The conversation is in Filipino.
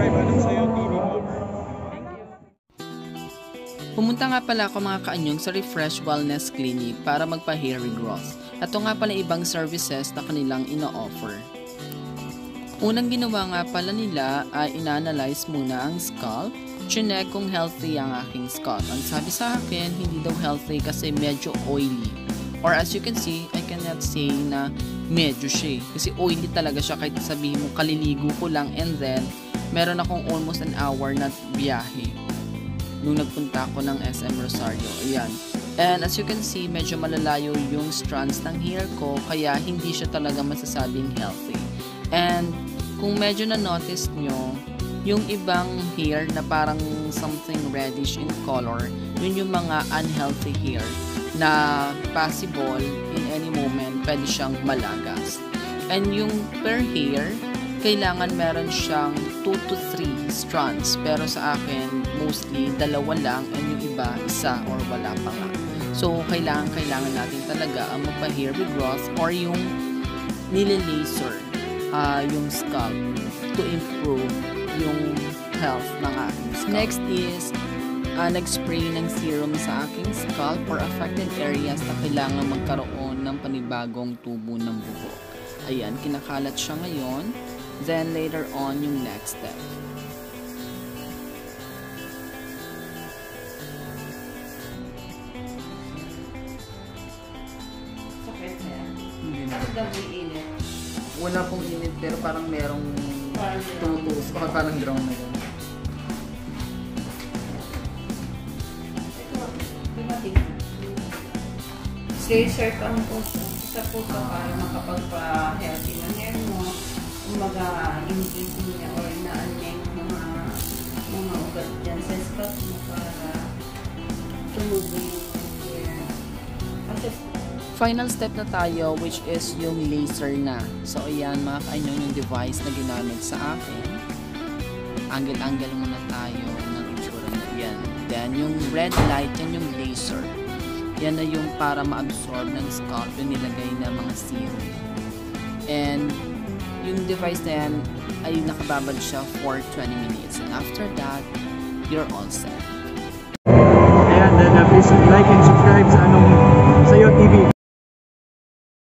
subscribe Anong Sayo TV mo. Pumunta nga pala ako mga kaanyong sa Refresh Wellness Clinic para magpa-hair regrowth. Ito nga pala ibang services na kanilang ino-offer. Unang ginawa nga pala nila ay ina-analyze muna ang scalp. Chinek kung healthy ang aking scalp. Ang sabi sa akin, hindi daw healthy kasi medyo oily. Or as you can see, I cannot say na medyo siya. Kasi oily talaga siya kahit sabihin mo kaliligo ko lang and then meron akong almost an hour na biyahe nung nagpunta ako ng SM Rosario. Ayan. And as you can see, medyo malalayo yung strands ng hair ko kaya hindi siya talaga masasabing healthy. And kung medyo na-notice nyo, yung ibang hair na parang something reddish in color, yun yung mga unhealthy hair na possible in any moment pwede siyang malagas. And yung per hair, kailangan meron siyang 2 to 3 strands. Pero sa akin, mostly, 2 lang and yung iba, 1 or wala pa nga. So, kailangan natin talaga ang magpa-hair regrowth or yung nile-laser yung scalp to improve yung health ng aking scalp. Next is, nag-spray ng serum sa aking scalp for affected areas na kailangan magkaroon ng panibagong tubo ng buhok. Ayan, kinakalat siya ngayon. Then, later on, yung next step. Sakit na yan. Hindi na. Bakit daw may init? Wala pong init pero parang merong tumutuos. Parang drown na yun. Ito, dumating na. Laser ka ang puso. Sa puso para makapagpa-healthy ng hair mo. Kumaga, ingit niya or naan yung mga ugat dyan sa scalp mo para tumubo yung hair. Final step na tayo which is yung laser na. So ayan mga kaanyon yung device na ginamit sa akin. Angle-angle muna tayo ng itsura na yan. Then yung red light, yan yung laser. Yan na yung para ma-absorb ng scalp yung nilagay na mga serum. And yung device na yan ay nakababad siya for 20 minutes. And after that, you're all set. Ayan, then please like and subscribe sa Anong Sayo TV.